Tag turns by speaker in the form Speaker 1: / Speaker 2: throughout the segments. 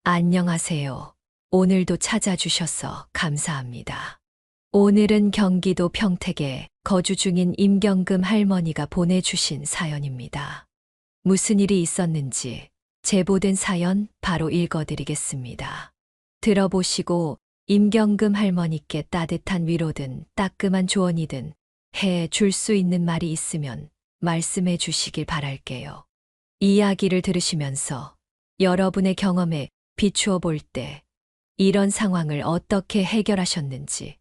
Speaker 1: 안녕하세요. 오늘도 찾아주셔서 감사합니다. 오늘은 경기도 평택에 거주 중인 임경금 할머니가 보내주신 사연입니다. 무슨 일이 있었는지 제보된 사연 바로 읽어드리겠습니다. 들어보시고 임경금 할머니께 따뜻한 위로든 따끔한 조언이든 해 줄 수 있는 말이 있으면 말씀해 주시길 바랄게요. 이야기를 들으시면서 여러분의 경험에 비추어 볼 때 이런 상황을 어떻게 해결하셨는지,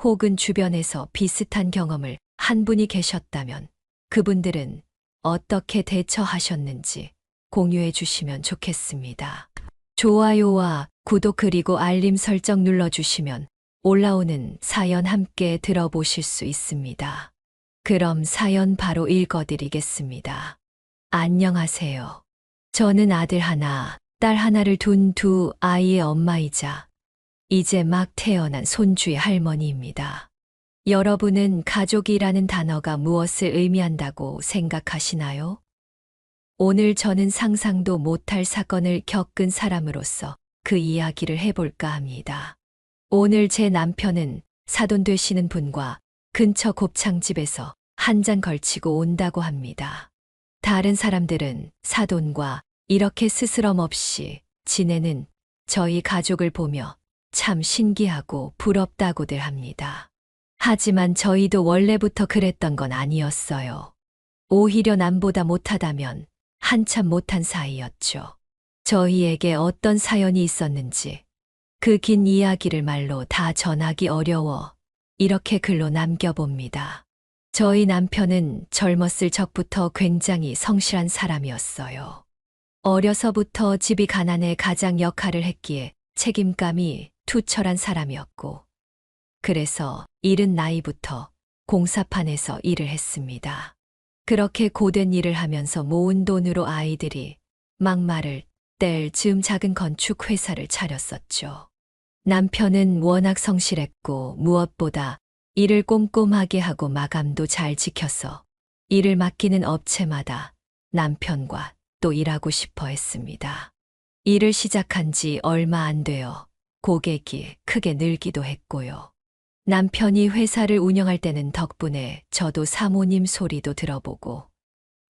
Speaker 1: 혹은 주변에서 비슷한 경험을 한 분이 계셨다면 그분들은 어떻게 대처하셨는지 공유해 주시면 좋겠습니다. 좋아요와 구독 그리고 알림 설정 눌러주시면 올라오는 사연 함께 들어보실 수 있습니다. 그럼 사연 바로 읽어드리겠습니다. 안녕하세요. 저는 아들 하나, 딸 하나를 둔 두 아이의 엄마이자 이제 막 태어난 손주의 할머니입니다. 여러분은 가족이라는 단어가 무엇을 의미한다고 생각하시나요? 오늘 저는 상상도 못할 사건을 겪은 사람으로서 그 이야기를 해볼까 합니다. 오늘 제 남편은 사돈 되시는 분과 근처 곱창집에서 한 잔 걸치고 온다고 합니다. 다른 사람들은 사돈과 이렇게 스스럼 없이 지내는 저희 가족을 보며 참 신기하고 부럽다고들 합니다. 하지만 저희도 원래부터 그랬던 건 아니었어요. 오히려 남보다 못하다면 한참 못한 사이였죠. 저희에게 어떤 사연이 있었는지 그 긴 이야기를 말로 다 전하기 어려워 이렇게 글로 남겨봅니다. 저희 남편은 젊었을 적부터 굉장히 성실한 사람이었어요. 어려서부터 집이 가난해 가장 역할을 했기에 책임감이 투철한 사람이었고, 그래서 이른 나이부터 공사판에서 일을 했습니다. 그렇게 고된 일을 하면서 모은 돈으로 아이들이 막말을 뗄 즈음 작은 건축 회사를 차렸었죠. 남편은 워낙 성실했고 무엇보다 일을 꼼꼼하게 하고 마감도 잘 지켜서 일을 맡기는 업체마다 남편과 또 일하고 싶어 했습니다. 일을 시작한 지 얼마 안 되어 고객이 크게 늘기도 했고요. 남편이 회사를 운영할 때는 덕분에 저도 사모님 소리도 들어보고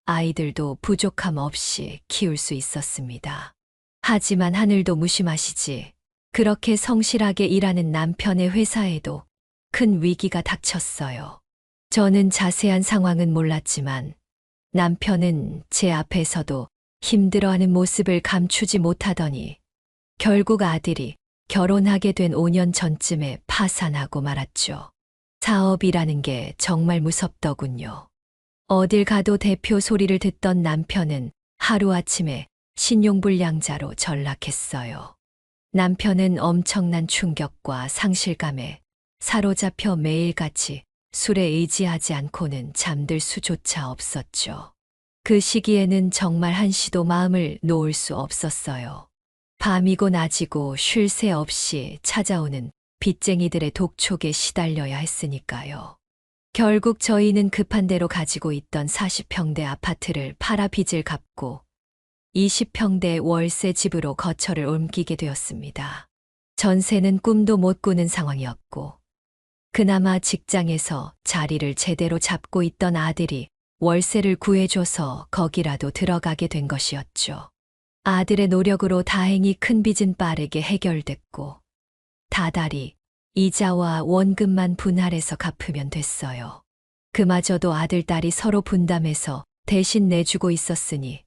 Speaker 1: 아이들도 부족함 없이 키울 수 있었습니다. 하지만 하늘도 무심하시지, 그렇게 성실하게 일하는 남편의 회사에도 큰 위기가 닥쳤어요. 저는 자세한 상황은 몰랐지만 남편은 제 앞에서도 힘들어하는 모습을 감추지 못하더니 결국 아들이 결혼하게 된 5년 전쯤에 파산하고 말았죠. 사업이라는 게 정말 무섭더군요. 어딜 가도 대표 소리를 듣던 남편은 하루아침에 신용불량자로 전락했어요. 남편은 엄청난 충격과 상실감에 사로잡혀 매일같이 술에 의지하지 않고는 잠들 수조차 없었죠. 그 시기에는 정말 한시도 마음을 놓을 수 없었어요. 밤이고 낮이고 쉴 새 없이 찾아오는 빚쟁이들의 독촉에 시달려야 했으니까요. 결국 저희는 급한 대로 가지고 있던 40평대 아파트를 팔아 빚을 갚고 20평대 월세 집으로 거처를 옮기게 되었습니다. 전세는 꿈도 못 꾸는 상황이었고, 그나마 직장에서 자리를 제대로 잡고 있던 아들이 월세를 구해줘서 거기라도 들어가게 된 것이었죠. 아들의 노력으로 다행히 큰 빚은 빠르게 해결됐고, 다달이 이자와 원금만 분할해서 갚으면 됐어요. 그마저도 아들, 딸이 서로 분담해서 대신 내주고 있었으니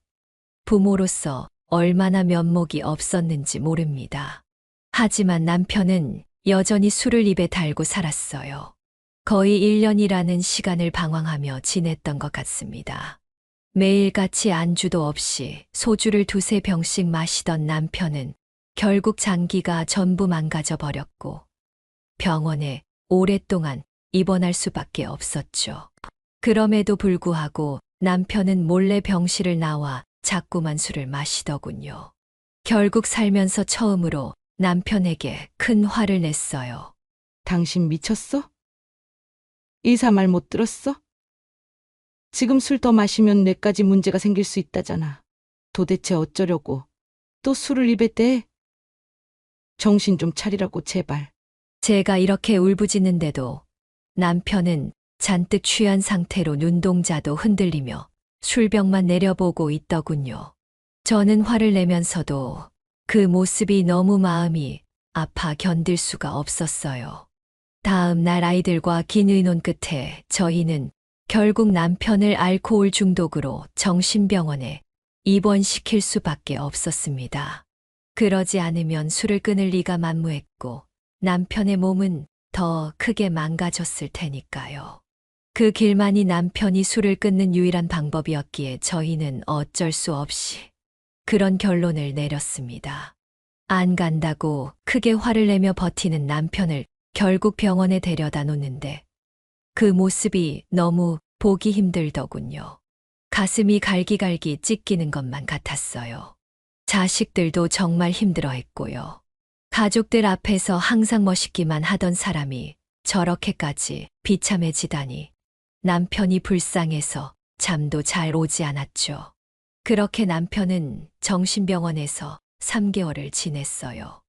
Speaker 1: 부모로서 얼마나 면목이 없었는지 모릅니다. 하지만 남편은 여전히 술을 입에 달고 살았어요. 거의 1년이라는 시간을 방황하며 지냈던 것 같습니다. 매일같이 안주도 없이 소주를 두세 병씩 마시던 남편은 결국 장기가 전부 망가져 버렸고 병원에 오랫동안 입원할 수밖에 없었죠. 그럼에도 불구하고 남편은 몰래 병실을 나와 자꾸만 술을 마시더군요. 결국 살면서 처음으로 남편에게 큰 화를 냈어요.
Speaker 2: 당신 미쳤어? 의사 말 못 들었어? 지금 술 더 마시면 뇌까지 문제가 생길 수 있다잖아. 도대체 어쩌려고 또 술을 입에 대? 정신 좀 차리라고 제발.
Speaker 1: 제가 이렇게 울부짖는데도 남편은 잔뜩 취한 상태로 눈동자도 흔들리며 술병만 내려보고 있더군요. 저는 화를 내면서도 그 모습이 너무 마음이 아파 견딜 수가 없었어요. 다음 날 아이들과 긴 의논 끝에 저희는 결국 남편을 알코올 중독으로 정신병원에 입원시킬 수밖에 없었습니다. 그러지 않으면 술을 끊을 리가 만무했고 남편의 몸은 더 크게 망가졌을 테니까요. 그 길만이 남편이 술을 끊는 유일한 방법이었기에 저희는 어쩔 수 없이 그런 결론을 내렸습니다. 안 간다고 크게 화를 내며 버티는 남편을 결국 병원에 데려다 놓는데 그 모습이 너무 보기 힘들더군요. 가슴이 갈기갈기 찢기는 것만 같았어요. 자식들도 정말 힘들어했고요. 가족들 앞에서 항상 멋있기만 하던 사람이 저렇게까지 비참해지다니 남편이 불쌍해서 잠도 잘 오지 않았죠. 그렇게 남편은 정신병원에서 3개월을 지냈어요.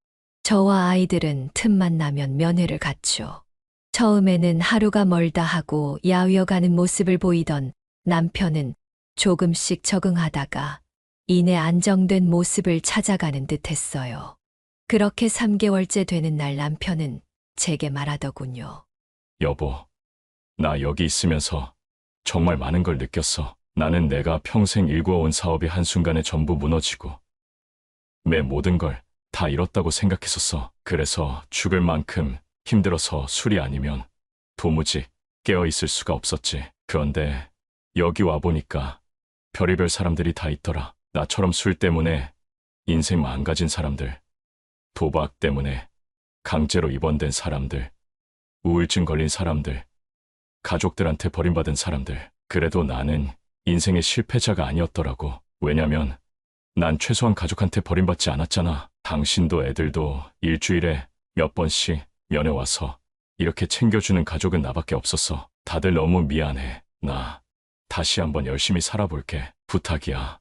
Speaker 1: 저와 아이들은 틈만 나면 면회를 갔죠. 처음에는 하루가 멀다 하고 야위어가는 모습을 보이던 남편은 조금씩 적응하다가 이내 안정된 모습을 찾아가는 듯 했어요. 그렇게 3개월째 되는 날 남편은 제게 말하더군요.
Speaker 3: 여보, 나 여기 있으면서 정말 많은 걸 느꼈어. 나는 내가 평생 일구어온 사업이 한순간에 전부 무너지고 내 모든 걸 다 잃었다고 생각했었어. 그래서 죽을 만큼 힘들어서 술이 아니면 도무지 깨어있을 수가 없었지. 그런데 여기 와보니까 별의별 사람들이 다 있더라. 나처럼 술 때문에 인생 망가진 사람들, 도박 때문에 강제로 입원된 사람들, 우울증 걸린 사람들, 가족들한테 버림받은 사람들. 그래도 나는 인생의 실패자가 아니었더라고. 왜냐면 난 최소한 가족한테 버림받지 않았잖아. 당신도 애들도 일주일에 몇 번씩 면회 와서 이렇게 챙겨주는 가족은 나밖에 없었어. 다들 너무 미안해. 나 다시 한번 열심히 살아볼게. 부탁이야.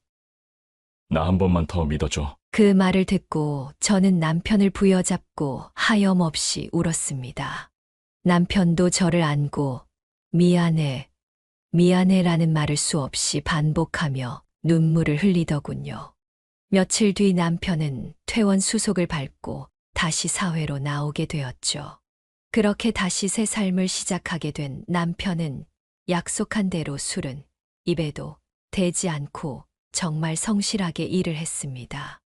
Speaker 3: 나 한 번만 더 믿어줘.
Speaker 1: 그 말을 듣고 저는 남편을 부여잡고 하염없이 울었습니다. 남편도 저를 안고 미안해, 미안해라는 말을 수없이 반복하며 눈물을 흘리더군요. 며칠 뒤 남편은 퇴원 수속을 밟고 다시 사회로 나오게 되었죠. 그렇게 다시 새 삶을 시작하게 된 남편은 약속한 대로 술은 입에도 대지 않고 정말 성실하게 일을 했습니다.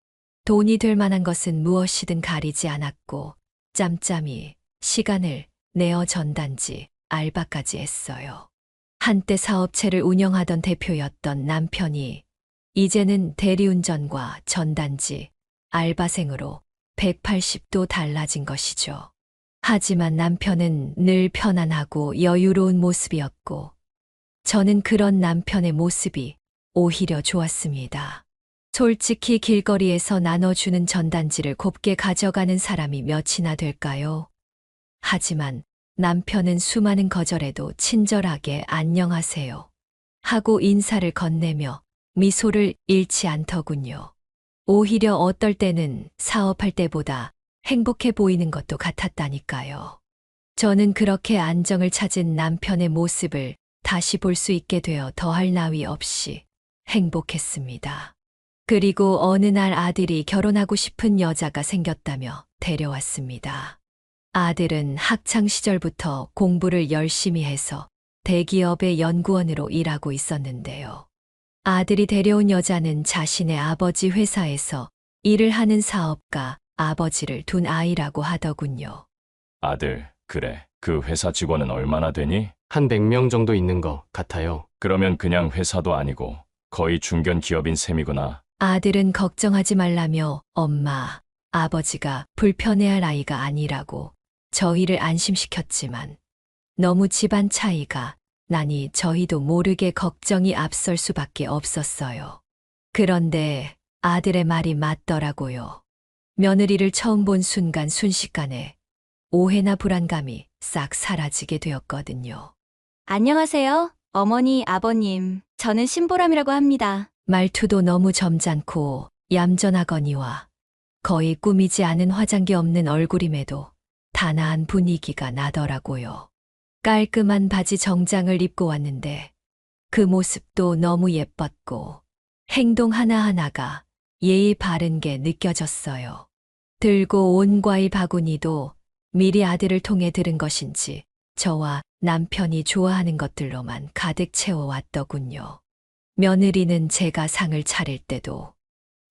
Speaker 1: 돈이 될 만한 것은 무엇이든 가리지 않았고 짬짬이 시간을 내어 전단지, 알바까지 했어요. 한때 사업체를 운영하던 대표였던 남편이 이제는 대리운전과 전단지, 알바생으로 180도 달라진 것이죠. 하지만 남편은 늘 편안하고 여유로운 모습이었고 저는 그런 남편의 모습이 오히려 좋았습니다. 솔직히 길거리에서 나눠주는 전단지를 곱게 가져가는 사람이 몇이나 될까요? 하지만 남편은 수많은 거절에도 친절하게 안녕하세요 하고 인사를 건네며 미소를 잃지 않더군요. 오히려 어떨 때는 사업할 때보다 행복해 보이는 것도 같았다니까요. 저는 그렇게 안정을 찾은 남편의 모습을 다시 볼 수 있게 되어 더할 나위 없이 행복했습니다. 그리고 어느 날 아들이 결혼하고 싶은 여자가 생겼다며 데려왔습니다. 아들은 학창 시절부터 공부를 열심히 해서 대기업의 연구원으로 일하고 있었는데요. 아들이 데려온 여자는 자신의 아버지 회사에서 일을 하는 사업가 아버지를 둔 아이라고 하더군요.
Speaker 3: 아들, 그래. 그 회사 직원은 얼마나 되니?
Speaker 4: 한 100명 정도 있는 것 같아요.
Speaker 3: 그러면 그냥 회사도 아니고 거의 중견 기업인 셈이구나.
Speaker 1: 아들은 걱정하지 말라며 엄마, 아버지가 불편해할 아이가 아니라고 저희를 안심시켰지만 너무 집안 차이가 나니 저희도 모르게 걱정이 앞설 수밖에 없었어요. 그런데 아들의 말이 맞더라고요. 며느리를 처음 본 순간 순식간에 오해나 불안감이 싹 사라지게 되었거든요.
Speaker 5: 안녕하세요. 어머니, 아버님. 저는 신보람이라고 합니다.
Speaker 1: 말투도 너무 점잖고 얌전하거니와 거의 꾸미지 않은 화장기 없는 얼굴임에도 단아한 분위기가 나더라고요. 깔끔한 바지 정장을 입고 왔는데 그 모습도 너무 예뻤고 행동 하나하나가 예의 바른 게 느껴졌어요. 들고 온 과일 바구니도 미리 아들을 통해 들은 것인지 저와 남편이 좋아하는 것들로만 가득 채워왔더군요. 며느리는 제가 상을 차릴 때도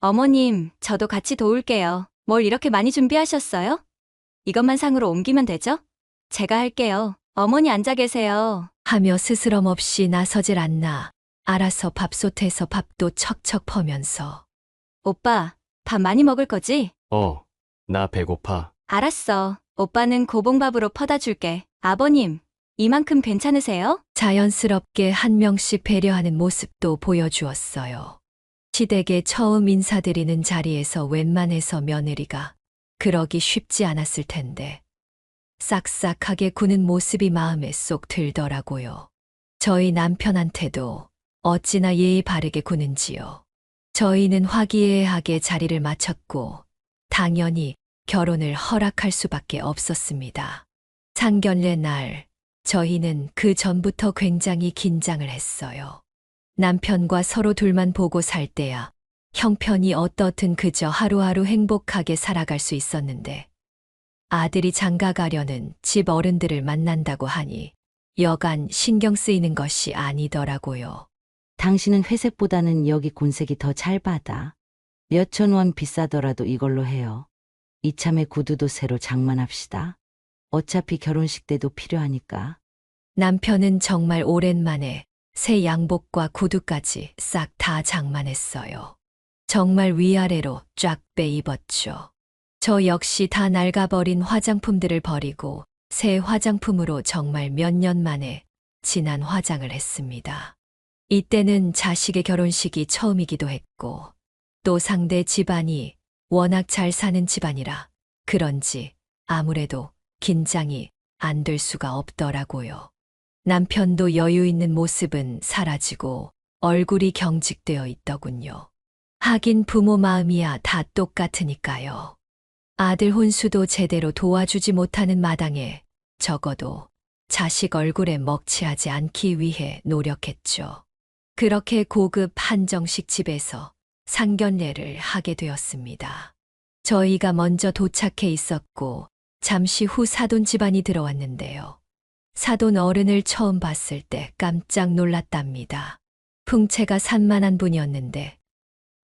Speaker 5: 어머님, 저도 같이 도울게요. 뭘 이렇게 많이 준비하셨어요? 이것만 상으로 옮기면 되죠? 제가 할게요. 어머니 앉아 계세요.
Speaker 1: 하며 스스럼 없이 나서질 않나 알아서 밥솥에서 밥도 척척 퍼면서
Speaker 5: 오빠, 밥 많이 먹을 거지?
Speaker 4: 나 배고파.
Speaker 5: 알았어. 오빠는 고봉밥으로 퍼다 줄게. 아버님, 이만큼 괜찮으세요?
Speaker 1: 자연스럽게 한 명씩 배려하는 모습도 보여주었어요. 시댁에 처음 인사드리는 자리에서 웬만해서 며느리가 그러기 쉽지 않았을 텐데 싹싹하게 구는 모습이 마음에 쏙 들더라고요. 저희 남편한테도 어찌나 예의 바르게 구는지요. 저희는 화기애애하게 자리를 마쳤고 당연히 결혼을 허락할 수밖에 없었습니다. 상견례 날 저희는 그 전부터 굉장히 긴장을 했어요. 남편과 서로 둘만 보고 살 때야 형편이 어떻든 그저 하루하루 행복하게 살아갈 수 있었는데 아들이 장가 가려는 집 어른들을 만난다고 하니 여간 신경 쓰이는 것이 아니더라고요.
Speaker 2: 당신은 회색보다는 여기 곤색이 더 잘 받아. 몇천 원 비싸더라도 이걸로 해요. 이참에 구두도 새로 장만합시다. 어차피 결혼식 때도 필요하니까.
Speaker 1: 남편은 정말 오랜만에 새 양복과 구두까지 싹 다 장만했어요. 정말 위아래로 쫙 빼입었죠. 저 역시 다 낡아버린 화장품들을 버리고 새 화장품으로 정말 몇 년 만에 진한 화장을 했습니다. 이때는 자식의 결혼식이 처음이기도 했고 또 상대 집안이 워낙 잘 사는 집안이라 그런지 아무래도 긴장이 안 될 수가 없더라고요. 남편도 여유 있는 모습은 사라지고 얼굴이 경직되어 있더군요. 하긴 부모 마음이야 다 똑같으니까요. 아들 혼수도 제대로 도와주지 못하는 마당에 적어도 자식 얼굴에 먹칠하지 않기 위해 노력했죠. 그렇게 고급 한정식 집에서 상견례를 하게 되었습니다. 저희가 먼저 도착해 있었고 잠시 후 사돈 집안이 들어왔는데요. 사돈 어른을 처음 봤을 때 깜짝 놀랐답니다. 풍채가 산만한 분이었는데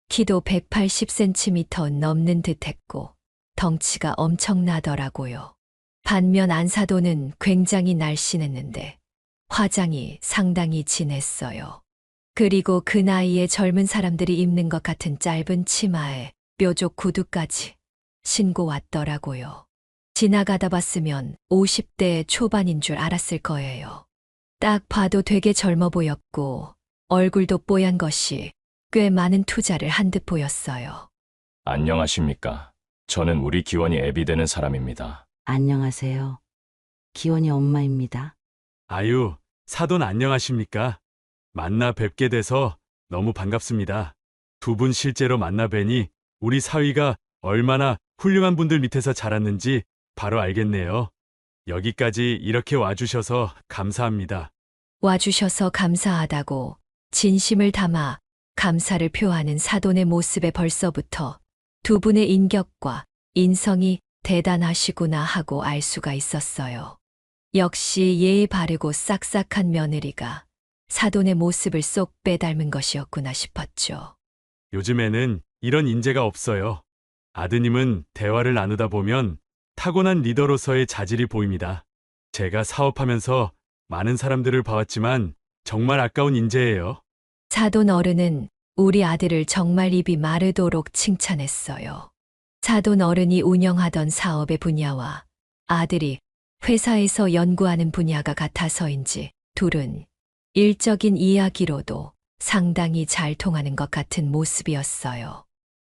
Speaker 1: 키도 180cm 넘는 듯했고 덩치가 엄청나더라고요. 반면 안사돈은 굉장히 날씬했는데 화장이 상당히 진했어요. 그리고 그 나이에 젊은 사람들이 입는 것 같은 짧은 치마에 뾰족 구두까지 신고 왔더라고요. 지나가다 봤으면 50대 초반인 줄 알았을 거예요. 딱 봐도 되게 젊어 보였고 얼굴도 뽀얀 것이 꽤 많은 투자를 한 듯 보였어요.
Speaker 3: 안녕하십니까. 저는 우리 기원이 애비 되는 사람입니다.
Speaker 2: 안녕하세요. 기원이 엄마입니다.
Speaker 6: 아유, 사돈 안녕하십니까? 만나 뵙게 돼서 너무 반갑습니다. 두 분 실제로 만나 뵈니 우리 사위가 얼마나 훌륭한 분들 밑에서 자랐는지 바로 알겠네요. 여기까지 이렇게 와주셔서 감사합니다.
Speaker 1: 와주셔서 감사하다고 진심을 담아 감사를 표하는 사돈의 모습에 벌써부터 두 분의 인격과 인성이 대단하시구나 하고 알 수가 있었어요. 역시 예의 바르고 싹싹한 며느리가 사돈의 모습을 쏙 빼닮은 것이었구나 싶었죠.
Speaker 6: 요즘에는 이런 인재가 없어요. 아드님은 대화를 나누다 보면 타고난 리더로서의 자질이 보입니다. 제가 사업하면서 많은 사람들을 봐왔지만 정말 아까운 인재예요.
Speaker 1: 사돈 어른은 우리 아들을 정말 입이 마르도록 칭찬했어요. 사돈 어른이 운영하던 사업의 분야와 아들이 회사에서 연구하는 분야가 같아서인지 둘은 일적인 이야기로도 상당히 잘 통하는 것 같은 모습이었어요.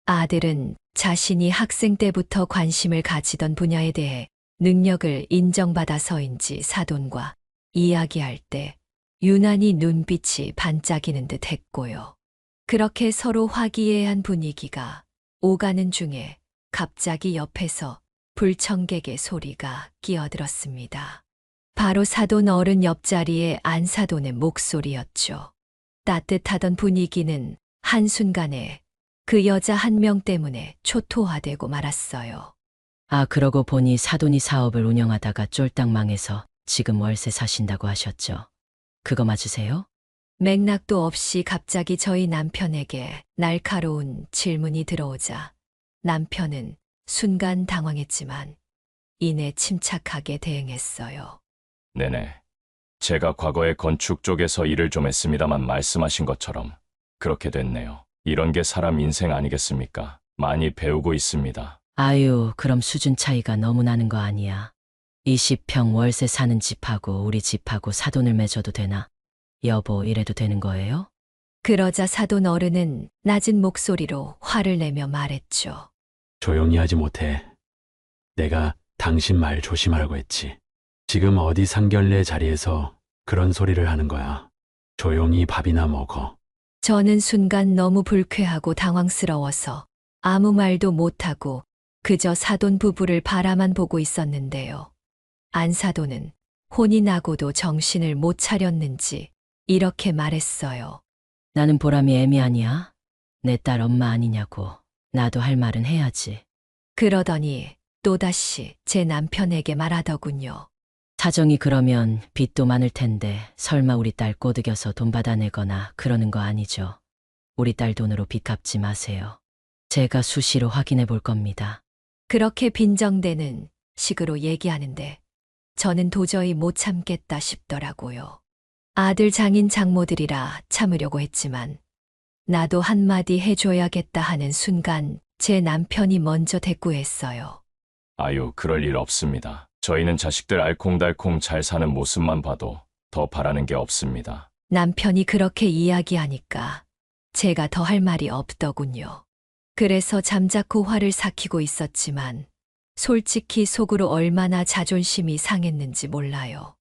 Speaker 1: 아들은 자신이 학생 때부터 관심을 가지던 분야에 대해 능력을 인정받아서인지 사돈과 이야기할 때 유난히 눈빛이 반짝이는 듯 했고요. 그렇게 서로 화기애애한 분위기가 오가는 중에 갑자기 옆에서 불청객의 소리가 끼어들었습니다. 바로 사돈 어른 옆자리에 안사돈의 목소리였죠. 따뜻하던 분위기는 한순간에 그 여자 한 명 때문에 초토화되고 말았어요.
Speaker 7: 아, 그러고 보니 사돈이 사업을 운영하다가 쫄딱 망해서 지금 월세 사신다고 하셨죠. 그거 맞으세요?
Speaker 1: 맥락도 없이 갑자기 저희 남편에게 날카로운 질문이 들어오자 남편은 순간 당황했지만 이내 침착하게 대응했어요.
Speaker 3: 네네. 제가 과거에 건축 쪽에서 일을 좀 했습니다만 말씀하신 것처럼 그렇게 됐네요. 이런 게 사람 인생 아니겠습니까? 많이 배우고 있습니다.
Speaker 7: 아유, 그럼 수준 차이가 너무 나는 거 아니야. 20평 월세 사는 집하고 우리 집하고 사돈을 맺어도 되나? 여보, 이래도 되는 거예요?
Speaker 1: 그러자 사돈 어른은 낮은 목소리로 화를 내며 말했죠.
Speaker 6: 조용히 하지 못해. 내가 당신 말 조심하라고 했지. 지금 어디 상견례 자리에서 그런 소리를 하는 거야. 조용히 밥이나 먹어.
Speaker 1: 저는 순간 너무 불쾌하고 당황스러워서 아무 말도 못하고 그저 사돈 부부를 바라만 보고 있었는데요. 안사돈은 혼이 나고도 정신을 못 차렸는지 이렇게 말했어요.
Speaker 7: 나는 보람이 애미아니야. 내 딸 엄마 아니냐고. 나도 할 말은 해야지.
Speaker 1: 그러더니 또다시 제 남편에게 말하더군요.
Speaker 7: 사정이 그러면 빚도 많을 텐데 설마 우리 딸 꼬드겨서 돈 받아내거나 그러는 거 아니죠. 우리 딸 돈으로 빚 갚지 마세요. 제가 수시로 확인해 볼 겁니다.
Speaker 1: 그렇게 빈정대는 식으로 얘기하는데 저는 도저히 못 참겠다 싶더라고요. 아들 장인 장모들이라 참으려고 했지만 나도 한마디 해줘야겠다 하는 순간 제 남편이 먼저 대꾸했어요.
Speaker 3: 아유, 그럴 일 없습니다. 저희는 자식들 알콩달콩 잘 사는 모습만 봐도 더 바라는 게 없습니다.
Speaker 1: 남편이 그렇게 이야기하니까 제가 더 할 말이 없더군요. 그래서 잠자코 화를 삭히고 있었지만 솔직히 속으로 얼마나 자존심이 상했는지 몰라요.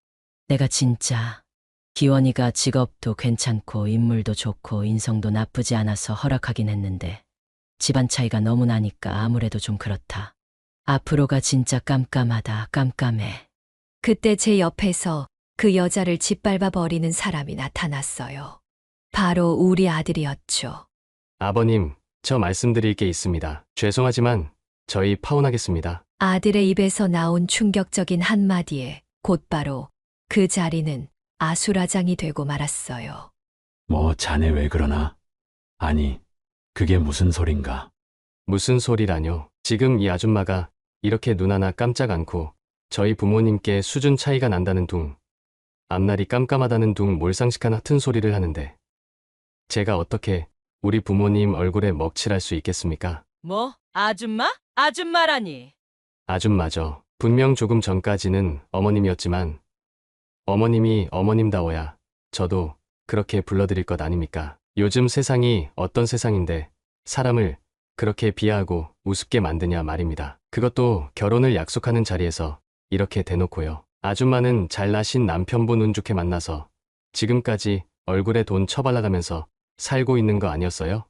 Speaker 7: 내가 진짜 기원이가 직업도 괜찮고 인물도 좋고 인성도 나쁘지 않아서 허락하긴 했는데 집안 차이가 너무 나니까 아무래도 좀 그렇다. 앞으로가 진짜 깜깜하다. 깜깜해.
Speaker 1: 그때 제 옆에서 그 여자를 짓밟아 버리는 사람이 나타났어요. 바로 우리 아들이었죠.
Speaker 4: 아버님, 저 말씀드릴 게 있습니다. 죄송하지만 저희 파혼하겠습니다.
Speaker 1: 아들의 입에서 나온 충격적인 한마디에 곧바로 그 자리는 아수라장이 되고 말았어요.
Speaker 6: 뭐 자네 왜 그러나? 아니, 그게 무슨 소린가?
Speaker 4: 무슨 소리라뇨. 지금 이 아줌마가 이렇게 눈 하나 깜짝 않고 저희 부모님께 수준 차이가 난다는 둥, 앞날이 깜깜하다는 둥 몰상식한 하튼 소리를 하는데 제가 어떻게 우리 부모님 얼굴에 먹칠할 수 있겠습니까?
Speaker 8: 뭐? 아줌마? 아줌마라니.
Speaker 4: 아줌마죠. 분명 조금 전까지는 어머님이었지만 어머님이 어머님다워야 저도 그렇게 불러드릴 것 아닙니까? 요즘 세상이 어떤 세상인데 사람을 그렇게 비하하고 우습게 만드냐 말입니다. 그것도 결혼을 약속하는 자리에서 이렇게 대놓고요. 아줌마는 잘나신 남편분 운 좋게 만나서 지금까지 얼굴에 돈 처발라가면서 살고 있는 거 아니었어요?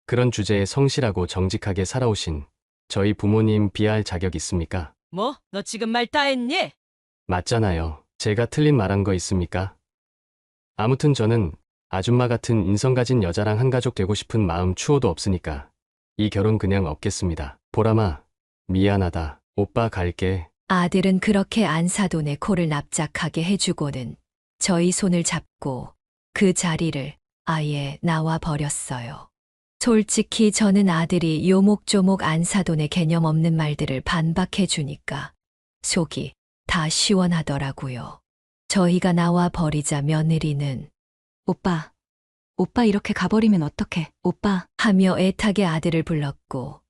Speaker 4: 그런 주제에 성실하고 정직하게 살아오신 저희 부모님 비하할 자격 있습니까?
Speaker 8: 뭐? 너 지금 말 다 했니?
Speaker 4: 맞잖아요. 제가 틀린 말한 거 있습니까? 아무튼 저는 아줌마 같은 인성 가진 여자랑 한가족 되고 싶은 마음 추호도 없으니까 이 결혼 그냥 없겠습니다. 보람아, 미안하다. 오빠 갈게.
Speaker 1: 아들은 그렇게 안사돈의 코를 납작하게 해주고는 저희 손을 잡고 그 자리를 아예 나와 버렸어요. 솔직히 저는 아들이 요목조목 안사돈의 개념 없는 말들을 반박해 주니까 속이 다 시원하더라고요. 저희가 나와 버리자 며느리는
Speaker 5: 오빠 이렇게 가버리면 어떡해? 오빠.
Speaker 1: 하며 애타게 아들을 불렀고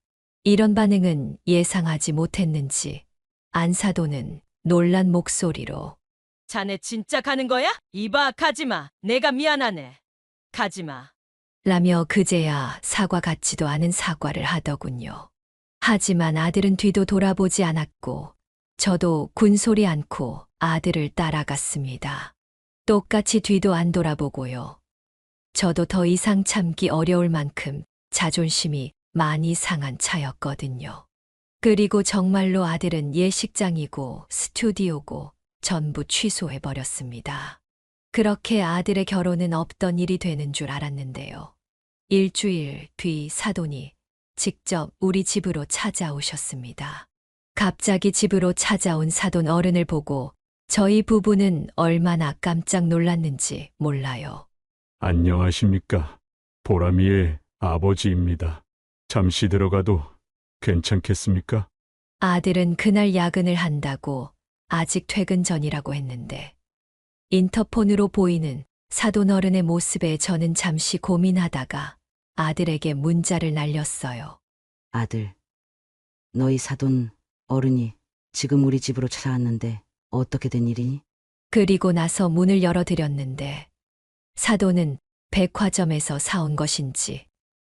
Speaker 1: 이런 반응은 예상하지 못했는지 안사돈은 놀란 목소리로
Speaker 8: 자네 진짜 가는 거야? 이봐, 가지마. 내가 미안하네. 가지마.
Speaker 1: 라며 그제야 사과 같지도 않은 사과를 하더군요. 하지만 아들은 뒤도 돌아보지 않았고 저도 군소리 않고 아들을 따라갔습니다. 똑같이 뒤도 안 돌아보고요. 저도 더 이상 참기 어려울 만큼 자존심이 많이 상한 차였거든요. 그리고 정말로 아들은 예식장이고 스튜디오고 전부 취소해버렸습니다. 그렇게 아들의 결혼은 없던 일이 되는 줄 알았는데요. 일주일 뒤 사돈이 직접 우리 집으로 찾아오셨습니다. 갑자기 집으로 찾아온 사돈 어른을 보고 저희 부부는 얼마나 깜짝 놀랐는지 몰라요.
Speaker 6: 안녕하십니까. 보람이의 아버지입니다. 잠시 들어가도 괜찮겠습니까?
Speaker 1: 아들은 그날 야근을 한다고 아직 퇴근 전이라고 했는데 인터폰으로 보이는 사돈 어른의 모습에 저는 잠시 고민하다가 아들에게 문자를 날렸어요.
Speaker 2: 아들, 너희 사돈 어른이 지금 우리 집으로 찾아왔는데 어떻게 된 일이니?
Speaker 1: 그리고 나서 문을 열어드렸는데 사돈은 백화점에서 사온 것인지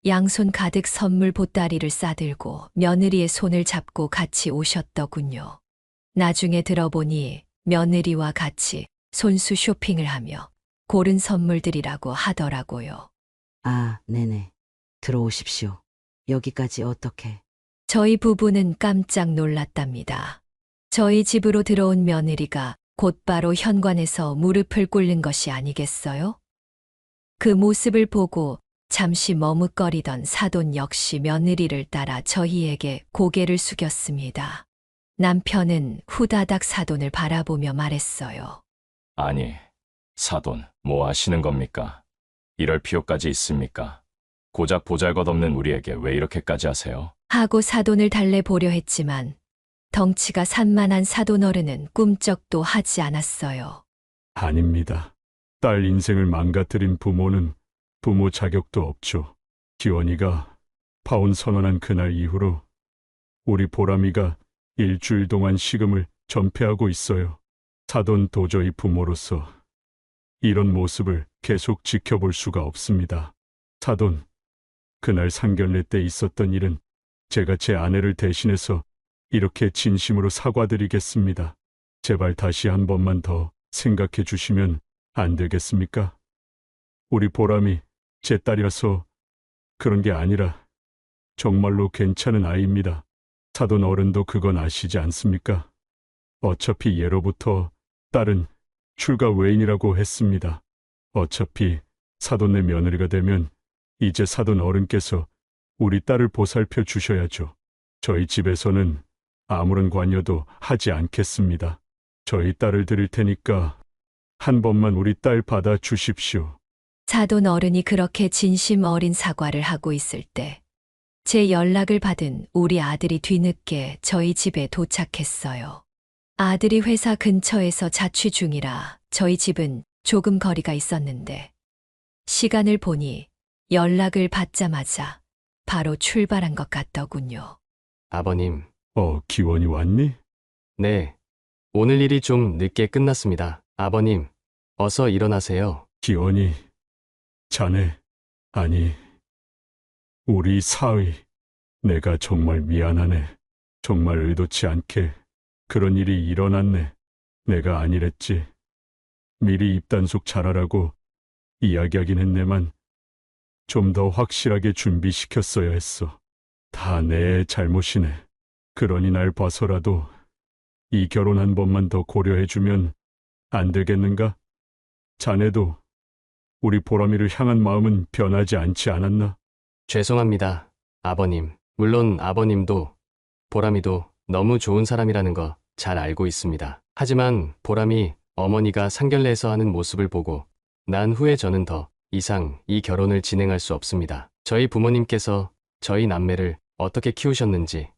Speaker 1: 양손 가득 선물 보따리를 싸들고 며느리의 손을 잡고 같이 오셨더군요. 나중에 들어보니 며느리와 같이 손수 쇼핑을 하며 고른 선물들이라고 하더라고요.
Speaker 2: 아, 네네. 들어오십시오. 여기까지 어떻게?
Speaker 1: 저희 부부는 깜짝 놀랐답니다. 저희 집으로 들어온 며느리가 곧바로 현관에서 무릎을 꿇는 것이 아니겠어요? 그 모습을 보고 잠시 머뭇거리던 사돈 역시 며느리를 따라 저희에게 고개를 숙였습니다. 남편은 후다닥 사돈을 바라보며 말했어요.
Speaker 3: 아니, 사돈, 뭐 하시는 겁니까? 이럴 필요까지 있습니까? 고작 보잘것없는 우리에게 왜 이렇게까지 하세요?
Speaker 1: 하고 사돈을 달래보려 했지만 덩치가 산만한 사돈 어른은 꿈쩍도 하지 않았어요.
Speaker 6: 아닙니다. 딸 인생을 망가뜨린 부모는 부모 자격도 없죠. 기원이가 파혼 선언한 그날 이후로 우리 보람이가 일주일 동안 식음을 전폐하고 있어요. 사돈 도저히 부모로서 이런 모습을 계속 지켜볼 수가 없습니다. 사돈, 그날 상견례 때 있었던 일은 제가 제 아내를 대신해서 이렇게 진심으로 사과드리겠습니다. 제발 다시 한 번만 더 생각해 주시면 안 되겠습니까? 우리 보람이 제 딸이라서 그런 게 아니라 정말로 괜찮은 아이입니다. 사돈 어른도 그건 아시지 않습니까? 어차피 예로부터 딸은 출가 외인이라고 했습니다. 어차피 사돈네 며느리가 되면 이제 사돈 어른께서 우리 딸을 보살펴 주셔야죠. 저희 집에서는 아무런 관여도 하지 않겠습니다. 저희 딸을 드릴 테니까 한 번만 우리 딸 받아 주십시오.
Speaker 1: 사돈 어른이 그렇게 진심 어린 사과를 하고 있을 때 제 연락을 받은 우리 아들이 뒤늦게 저희 집에 도착했어요. 아들이 회사 근처에서 자취 중이라 저희 집은 조금 거리가 있었는데 시간을 보니 연락을 받자마자 바로 출발한 것 같더군요.
Speaker 4: 아버님,
Speaker 6: 기원이 왔니?
Speaker 4: 네. 오늘 일이 좀 늦게 끝났습니다. 아버님, 어서 일어나세요.
Speaker 6: 기원이, 자네, 아니, 우리 사위, 내가 정말 미안하네. 정말 의도치 않게 그런 일이 일어났네. 내가 아니랬지. 미리 입단속 잘하라고 이야기하긴 했네만 좀 더 확실하게 준비시켰어야 했어. 다 내 잘못이네. 그러니 날 봐서라도 이 결혼 한 번만 더 고려해주면 안 되겠는가? 자네도 우리 보람이를 향한 마음은 변하지 않지 않았나?
Speaker 4: 죄송합니다, 아버님. 물론 아버님도 보람이도 너무 좋은 사람이라는 거 잘 알고 있습니다. 하지만 보람이 어머니가 상견례에서 하는 모습을 보고 난 후에 저는 더 이상 이 결혼을 진행할 수 없습니다. 저희 부모님께서 저희 남매를 어떻게 키우셨는지,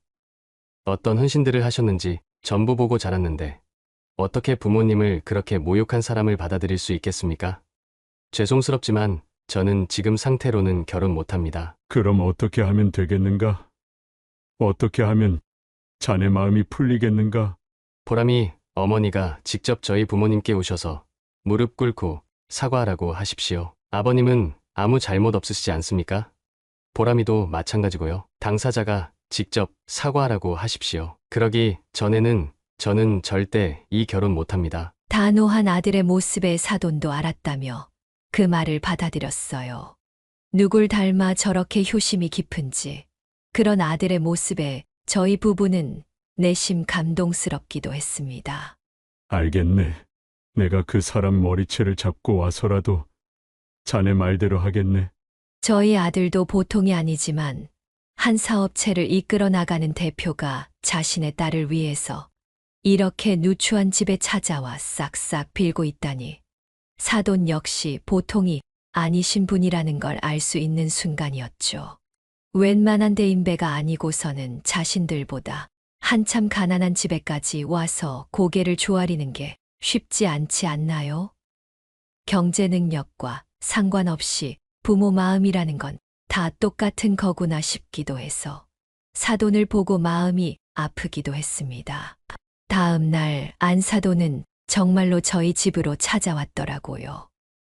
Speaker 4: 어떤 헌신들을 하셨는지 전부 보고 자랐는데 어떻게 부모님을 그렇게 모욕한 사람을 받아들일 수 있겠습니까? 죄송스럽지만 저는 지금 상태로는 결혼 못합니다.
Speaker 6: 그럼 어떻게 하면 되겠는가? 어떻게 하면 자네 마음이 풀리겠는가?
Speaker 4: 보람이 어머니가 직접 저희 부모님께 오셔서 무릎 꿇고 사과하라고 하십시오. 아버님은 아무 잘못 없으시지 않습니까? 보람이도 마찬가지고요. 당사자가 직접 사과하라고 하십시오. 그러기 전에는 저는 절대 이 결혼 못합니다.
Speaker 1: 단호한 아들의 모습에 사돈도 알았다며 그 말을 받아들였어요. 누굴 닮아 저렇게 효심이 깊은지, 그런 아들의 모습에 저희 부부는 내심 감동스럽기도 했습니다.
Speaker 6: 알겠네. 내가 그 사람 머리채를 잡고 와서라도 자네 말대로 하겠네.
Speaker 1: 저희 아들도 보통이 아니지만 한 사업체를 이끌어 나가는 대표가 자신의 딸을 위해서 이렇게 누추한 집에 찾아와 싹싹 빌고 있다니 사돈 역시 보통이 아니신 분이라는 걸 알 수 있는 순간이었죠. 웬만한 대인배가 아니고서는 자신들보다 한참 가난한 집에까지 와서 고개를 조아리는 게 쉽지 않지 않나요? 경제 능력과 상관없이 부모 마음이라는 건 다 똑같은 거구나 싶기도 해서 사돈을 보고 마음이 아프기도 했습니다. 다음 날 안사돈은 정말로 저희 집으로 찾아왔더라고요.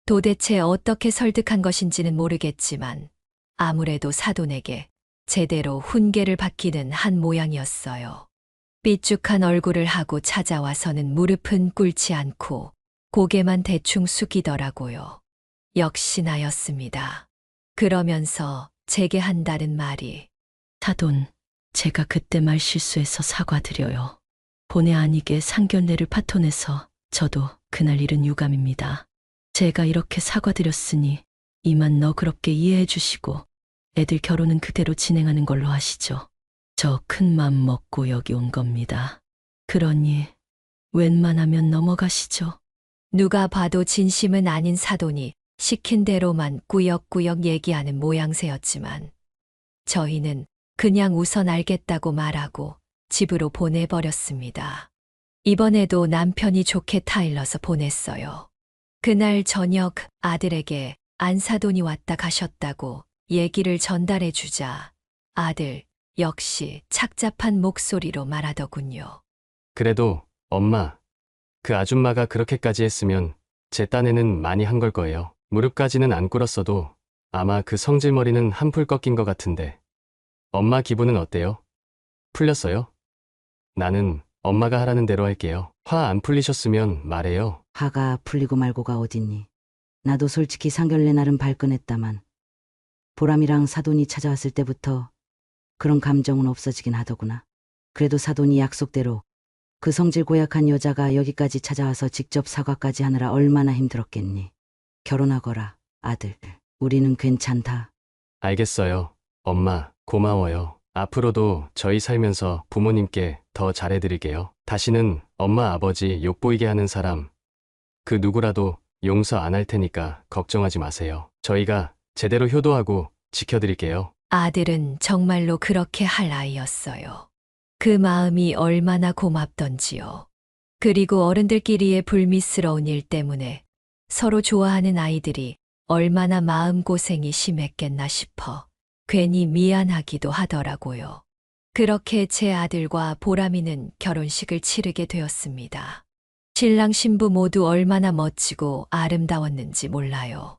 Speaker 1: 도대체 어떻게 설득한 것인지는 모르겠지만 아무래도 사돈에게 제대로 훈계를 받기는 한 모양이었어요. 삐죽한 얼굴을 하고 찾아와서는 무릎은 꿇지 않고 고개만 대충 숙이더라고요. 역시 나였습니다. 그러면서 제게 한다는 말이
Speaker 7: 사돈, 제가 그때 말 실수해서 사과드려요. 본의 아니게 상견례를 파토내서 저도 그날 잃은 유감입니다. 제가 이렇게 사과드렸으니 이만 너그럽게 이해해 주시고 애들 결혼은 그대로 진행하는 걸로 하시죠. 저 큰 맘 먹고 여기 온 겁니다. 그러니 웬만하면 넘어가시죠.
Speaker 1: 누가 봐도 진심은 아닌 사돈이 시킨 대로만 꾸역꾸역 얘기하는 모양새였지만 저희는 그냥 우선 알겠다고 말하고 집으로 보내버렸습니다. 이번에도 남편이 좋게 타일러서 보냈어요. 그날 저녁 아들에게 안사돈이 왔다 가셨다고 얘기를 전달해 주자 아들 역시 착잡한 목소리로 말하더군요.
Speaker 4: 그래도 엄마, 그 아줌마가 그렇게까지 했으면 제 딴에는 많이 한 걸 거예요. 무릎까지는 안 꿇었어도 아마 그 성질머리는 한풀 꺾인 것 같은데. 엄마 기분은 어때요? 풀렸어요? 나는 엄마가 하라는 대로 할게요. 화 안 풀리셨으면 말해요.
Speaker 2: 화가 풀리고 말고가 어딨니. 나도 솔직히 상견례 날은 발끈했다만 보람이랑 사돈이 찾아왔을 때부터 그런 감정은 없어지긴 하더구나. 그래도 사돈이 약속대로 그 성질 고약한 여자가 여기까지 찾아와서 직접 사과까지 하느라 얼마나 힘들었겠니. 결혼하거라, 아들. 우리는 괜찮다.
Speaker 4: 알겠어요. 엄마, 고마워요. 앞으로도 저희 살면서 부모님께 더 잘해드릴게요. 다시는 엄마, 아버지 욕보이게 하는 사람, 그 누구라도 용서 안 할 테니까 걱정하지 마세요. 저희가 제대로 효도하고 지켜드릴게요.
Speaker 1: 아들은 정말로 그렇게 할 아이였어요. 그 마음이 얼마나 고맙던지요. 그리고 어른들끼리의 불미스러운 일 때문에 서로 좋아하는 아이들이 얼마나 마음고생이 심했겠나 싶어 괜히 미안하기도 하더라고요. 그렇게 제 아들과 보람이는 결혼식을 치르게 되었습니다. 신랑 신부 모두 얼마나 멋지고 아름다웠는지 몰라요.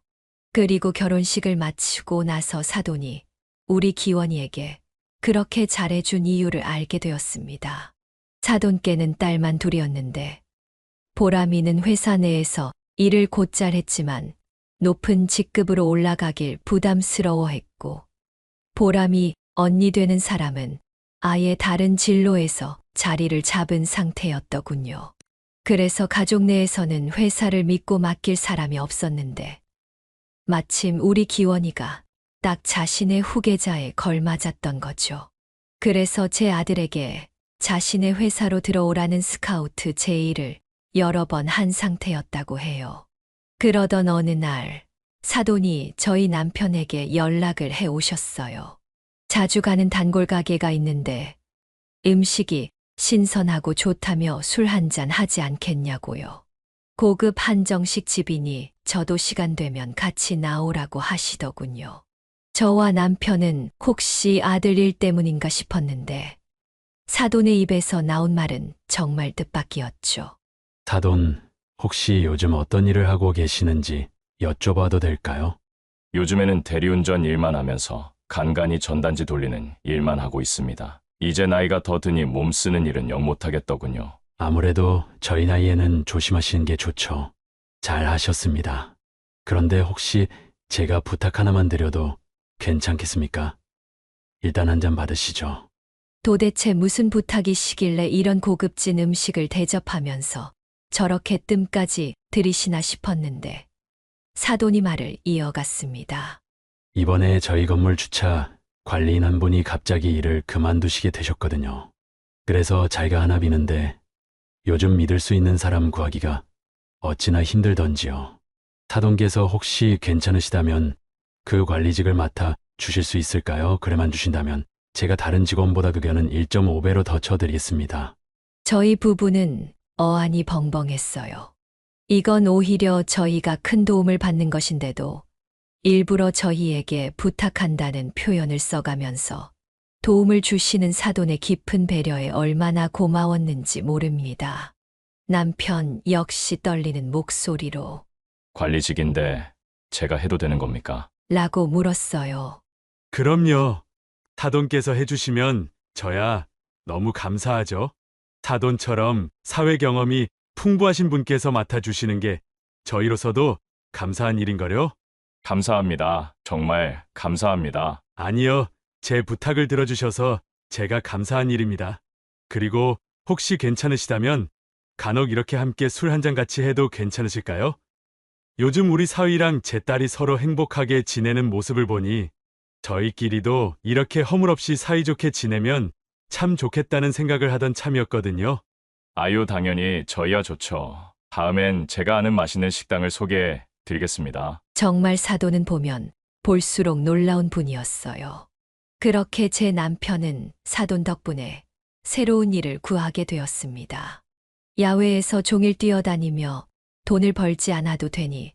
Speaker 1: 그리고 결혼식을 마치고 나서 사돈이 우리 기원이에게 그렇게 잘해준 이유를 알게 되었습니다. 사돈께는 딸만 둘이었는데 보람이는 회사 내에서 일을 곧잘 했지만 높은 직급으로 올라가길 부담스러워했고 보람이 언니 되는 사람은 아예 다른 진로에서 자리를 잡은 상태였더군요. 그래서 가족 내에서는 회사를 믿고 맡길 사람이 없었는데 마침 우리 기원이가 딱 자신의 후계자에 걸맞았던 거죠. 그래서 제 아들에게 자신의 회사로 들어오라는 스카우트 제의를 여러 번 한 상태였다고 해요. 그러던 어느 날 사돈이 저희 남편에게 연락을 해 오셨어요. 자주 가는 단골 가게가 있는데 음식이 신선하고 좋다며 술 한잔 하지 않겠냐고요. 고급 한정식 집이니 저도 시간 되면 같이 나오라고 하시더군요. 저와 남편은 혹시 아들 일 때문인가 싶었는데 사돈의 입에서 나온 말은 정말 뜻밖이었죠.
Speaker 6: 사돈, 혹시 요즘 어떤 일을 하고 계시는지 여쭤봐도 될까요?
Speaker 3: 요즘에는 대리운전 일만 하면서 간간히 전단지 돌리는 일만 하고 있습니다. 이제 나이가 더 드니 몸 쓰는 일은 영 못하겠더군요.
Speaker 6: 아무래도 저희 나이에는 조심하시는 게 좋죠. 잘 하셨습니다. 그런데 혹시 제가 부탁 하나만 드려도 괜찮겠습니까? 일단 한 잔 받으시죠.
Speaker 1: 도대체 무슨 부탁이시길래 이런 고급진 음식을 대접하면서 저렇게 뜸까지 들이시나 싶었는데 사돈이 말을 이어갔습니다.
Speaker 6: 이번에 저희 건물 주차 관리인 한 분이 갑자기 일을 그만두시게 되셨거든요. 그래서 자기가 하나 비는데 요즘 믿을 수 있는 사람 구하기가 어찌나 힘들던지요. 사돈께서 혹시 괜찮으시다면 그 관리직을 맡아 주실 수 있을까요? 그래만 주신다면 제가 다른 직원보다 급여는 1.5배로 더 쳐드리겠습니다.
Speaker 1: 저희 부부는 어안이 벙벙했어요. 이건 오히려 저희가 큰 도움을 받는 것인데도 일부러 저희에게 부탁한다는 표현을 써가면서 도움을 주시는 사돈의 깊은 배려에 얼마나 고마웠는지 모릅니다. 남편 역시 떨리는 목소리로
Speaker 3: 관리직인데 제가 해도 되는 겁니까?
Speaker 1: 라고 물었어요.
Speaker 6: 그럼요. 사돈께서 해주시면 저야 너무 감사하죠. 사돈처럼 사회 경험이 풍부하신 분께서 맡아주시는 게 저희로서도 감사한 일인걸요?
Speaker 3: 감사합니다. 정말 감사합니다.
Speaker 6: 아니요. 제 부탁을 들어주셔서 제가 감사한 일입니다. 그리고 혹시 괜찮으시다면 간혹 이렇게 함께 술 한잔 같이 해도 괜찮으실까요? 요즘 우리 사위랑 제 딸이 서로 행복하게 지내는 모습을 보니 저희끼리도 이렇게 허물없이 사이좋게 지내면 참 좋겠다는 생각을 하던 참이었거든요.
Speaker 3: 아유, 당연히 저희야 좋죠. 다음엔 제가 아는 맛있는 식당을 소개해 드리겠습니다.
Speaker 1: 정말 사돈은 보면 볼수록 놀라운 분이었어요. 그렇게 제 남편은 사돈 덕분에 새로운 일을 구하게 되었습니다. 야외에서 종일 뛰어다니며 돈을 벌지 않아도 되니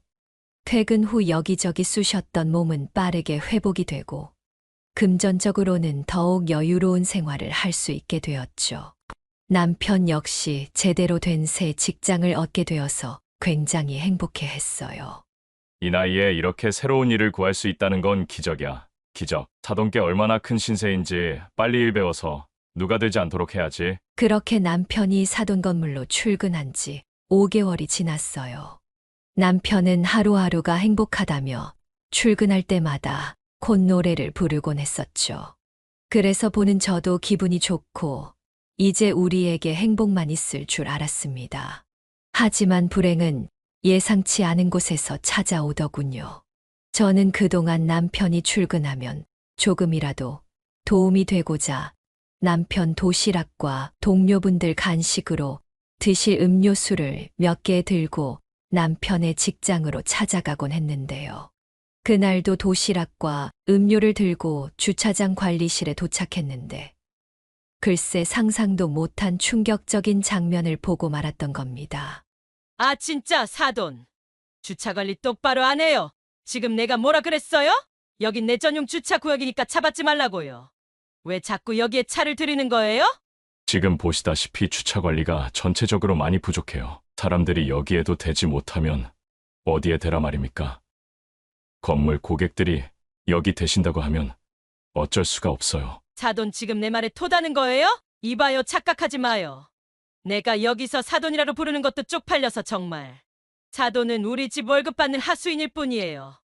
Speaker 1: 퇴근 후 여기저기 쑤셨던 몸은 빠르게 회복이 되고 금전적으로는 더욱 여유로운 생활을 할 수 있게 되었죠. 남편 역시 제대로 된 새 직장을 얻게 되어서 굉장히 행복해 했어요.
Speaker 3: 이 나이에 이렇게 새로운 일을 구할 수 있다는 건 기적이야. 기적. 사돈께 얼마나 큰 신세인지 빨리 일 배워서 누가 되지 않도록 해야지.
Speaker 1: 그렇게 남편이 사돈 건물로 출근한 지 5개월이 지났어요. 남편은 하루하루가 행복하다며 출근할 때마다 콧노래를 부르곤 했었죠. 그래서 보는 저도 기분이 좋고 이제 우리에게 행복만 있을 줄 알았습니다. 하지만 불행은 예상치 않은 곳에서 찾아오더군요. 저는 그동안 남편이 출근하면 조금이라도 도움이 되고자 남편 도시락과 동료분들 간식으로 드실 음료수를 몇 개 들고 남편의 직장으로 찾아가곤 했는데요. 그날도 도시락과 음료를 들고 주차장 관리실에 도착했는데 글쎄 상상도 못한 충격적인 장면을 보고 말았던 겁니다.
Speaker 8: 아, 진짜 사돈. 주차 관리 똑바로 안 해요. 지금 내가 뭐라 그랬어요? 여긴 내 전용 주차 구역이니까 차 받지 말라고요. 왜 자꾸 여기에 차를 들이는 거예요?
Speaker 3: 지금 보시다시피 주차 관리가 전체적으로 많이 부족해요. 사람들이 여기에도 대지 못하면 어디에 대라 말입니까? 건물 고객들이 여기 대신다고 하면 어쩔 수가 없어요.
Speaker 8: 사돈 지금 내 말에 토다는 거예요? 이봐요, 착각하지 마요. 내가 여기서 사돈이라고 부르는 것도 쪽팔려서 정말. 사돈은 우리 집 월급 받는 하수인일 뿐이에요.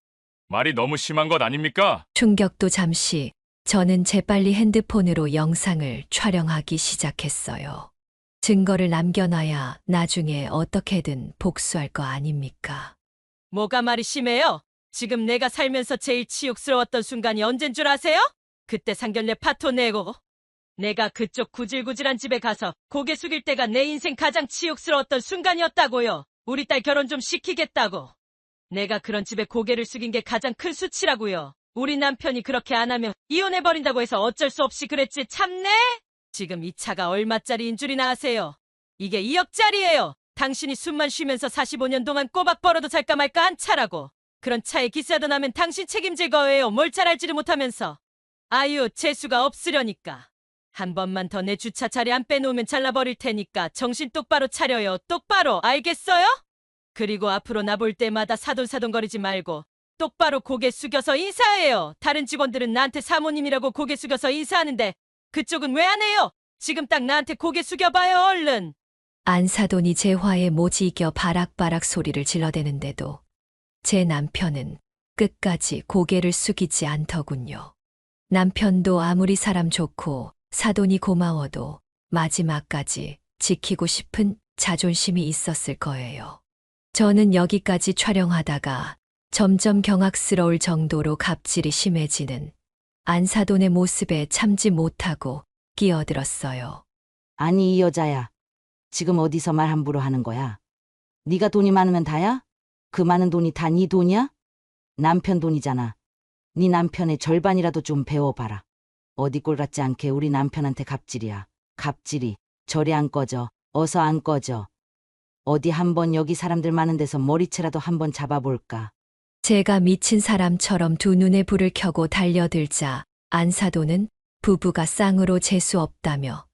Speaker 3: 말이 너무 심한 것 아닙니까?
Speaker 1: 충격도 잠시 저는 재빨리 핸드폰으로 영상을 촬영하기 시작했어요. 증거를 남겨놔야 나중에 어떻게든 복수할 거 아닙니까?
Speaker 8: 뭐가 말이 심해요? 지금 내가 살면서 제일 치욕스러웠던 순간이 언젠 줄 아세요? 그때 상견례 파토 내고 내가 그쪽 구질구질한 집에 가서 고개 숙일 때가 내 인생 가장 치욕스러웠던 순간이었다고요. 우리 딸 결혼 좀 시키겠다고. 내가 그런 집에 고개를 숙인 게 가장 큰 수치라고요. 우리 남편이 그렇게 안 하면 이혼해버린다고 해서 어쩔 수 없이 그랬지. 참네? 지금 이 차가 얼마짜리인 줄이나 아세요? 이게 2억짜리예요. 당신이 숨만 쉬면서 45년 동안 꼬박 벌어도 살까 말까 한 차라고. 그런 차에 기스라도 나면 당신 책임질 거예요. 뭘 잘 알지를 못하면서. 아유, 재수가 없으려니까. 한 번만 더 내 주차 자리 안 빼놓으면 잘라버릴 테니까 정신 똑바로 차려요. 똑바로, 알겠어요? 그리고 앞으로 나 볼 때마다 사돈사돈거리지 말고 똑바로 고개 숙여서 인사해요. 다른 직원들은 나한테 사모님이라고 고개 숙여서 인사하는데 그쪽은 왜 안 해요? 지금 딱 나한테 고개 숙여봐요, 얼른.
Speaker 1: 안사돈이 제 화에 모지 이겨 바락바락 소리를 질러대는데도 제 남편은 끝까지 고개를 숙이지 않더군요. 남편도 아무리 사람 좋고 사돈이 고마워도 마지막까지 지키고 싶은 자존심이 있었을 거예요. 저는 여기까지 촬영하다가 점점 경악스러울 정도로 갑질이 심해지는 안사돈의 모습에 참지 못하고 끼어들었어요.
Speaker 2: 아니 이 여자야. 지금 어디서 말 함부로 하는 거야? 네가 돈이 많으면 다야? 그 많은 돈이 다 네 돈이야? 남편 돈이잖아. 네 남편의 절반이라도 좀 배워봐라. 어디 꼴 같지 않게 우리 남편한테 갑질이야. 갑질이. 저리 안 꺼져. 어서 안 꺼져. 어디 한번 여기 사람들 많은 데서 머리채라도 한번 잡아볼까?
Speaker 1: 제가 미친 사람처럼 두 눈에 불을 켜고 달려들자 안사돈은 부부가 쌍으로 재수 없다며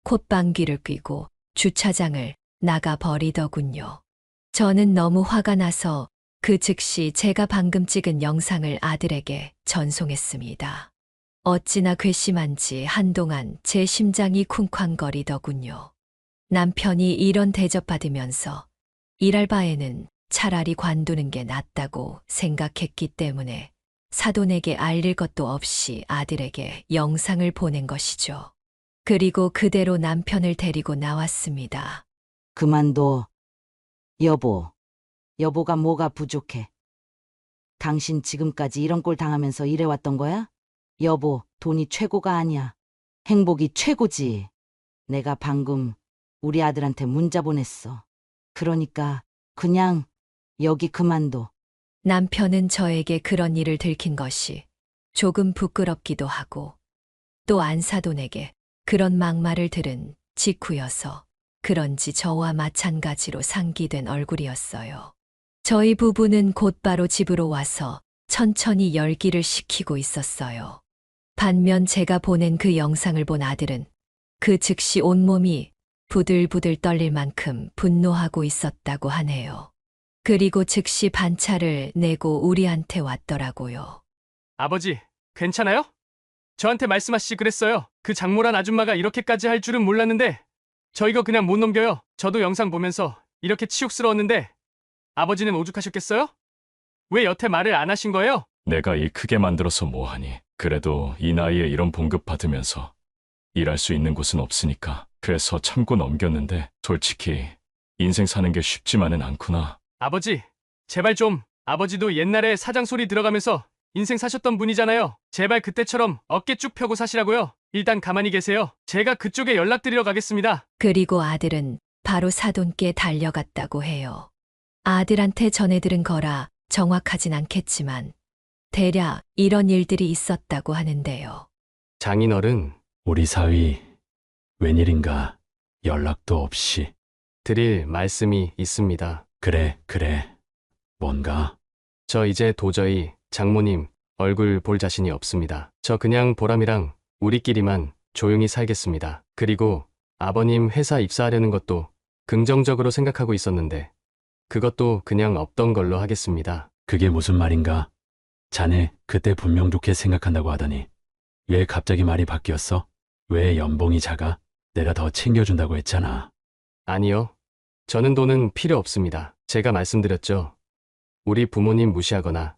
Speaker 1: 콧방귀를 뀌고 주차장을 나가 버리더군요. 저는 너무 화가 나서 그 즉시 제가 방금 찍은 영상을 아들에게 전송했습니다. 어찌나 괘씸한지 한동안 제 심장이 쿵쾅거리더군요. 남편이 이런 대접받으면서 일할 바에는 차라리 관두는 게 낫다고 생각했기 때문에 사돈에게 알릴 것도 없이 아들에게 영상을 보낸 것이죠. 그리고 그대로 남편을 데리고 나왔습니다.
Speaker 2: 그만둬. 여보. 여보가 뭐가 부족해? 당신 지금까지 이런 꼴 당하면서 일해왔던 거야? 여보, 돈이 최고가 아니야. 행복이 최고지. 내가 방금 우리 아들한테 문자 보냈어. 그러니까 그냥 여기 그만둬.
Speaker 1: 남편은 저에게 그런 일을 들킨 것이 조금 부끄럽기도 하고 또 안사돈에게 그런 막말을 들은 직후여서 그런지 저와 마찬가지로 상기된 얼굴이었어요. 저희 부부는 곧바로 집으로 와서 천천히 열기를 식히고 있었어요. 반면 제가 보낸 그 영상을 본 아들은 그 즉시 온몸이 부들부들 떨릴 만큼 분노하고 있었다고 하네요. 그리고 즉시 반차를 내고 우리한테 왔더라고요.
Speaker 4: 아버지, 괜찮아요? 저한테 말씀하시지 그랬어요. 그 장모란 아줌마가 이렇게까지 할 줄은 몰랐는데 저 이거 그냥 못 넘겨요. 저도 영상 보면서 이렇게 치욕스러웠는데 아버지는 오죽하셨겠어요? 왜 여태 말을 안 하신 거예요?
Speaker 3: 내가 일 크게 만들어서 뭐하니. 그래도 이 나이에 이런 봉급 받으면서 일할 수 있는 곳은 없으니까. 그래서 참고 넘겼는데 솔직히 인생 사는 게 쉽지만은 않구나.
Speaker 4: 아버지, 제발 좀. 아버지도 옛날에 사장 소리 들어가면서 인생 사셨던 분이잖아요. 제발 그때처럼 어깨 쭉 펴고 사시라고요. 일단 가만히 계세요. 제가 그쪽에 연락드리러 가겠습니다.
Speaker 1: 그리고 아들은 바로 사돈께 달려갔다고 해요. 아들한테 전해들은 거라 정확하진 않겠지만 대략 이런 일들이 있었다고 하는데요.
Speaker 4: 장인어른,
Speaker 6: 우리 사위 웬일인가 연락도 없이.
Speaker 4: 드릴 말씀이 있습니다.
Speaker 6: 그래. 뭔가?
Speaker 4: 저 이제 도저히 장모님 얼굴 볼 자신이 없습니다. 저 그냥 보람이랑 우리끼리만 조용히 살겠습니다. 그리고 아버님 회사 입사하려는 것도 긍정적으로 생각하고 있었는데 그것도 그냥 없던 걸로 하겠습니다.
Speaker 6: 그게 무슨 말인가? 자네 그때 분명 좋게 생각한다고 하더니 왜 갑자기 말이 바뀌었어? 왜 연봉이 작아? 내가 더 챙겨준다고 했잖아.
Speaker 4: 아니요. 저는 돈은 필요 없습니다. 제가 말씀드렸죠. 우리 부모님 무시하거나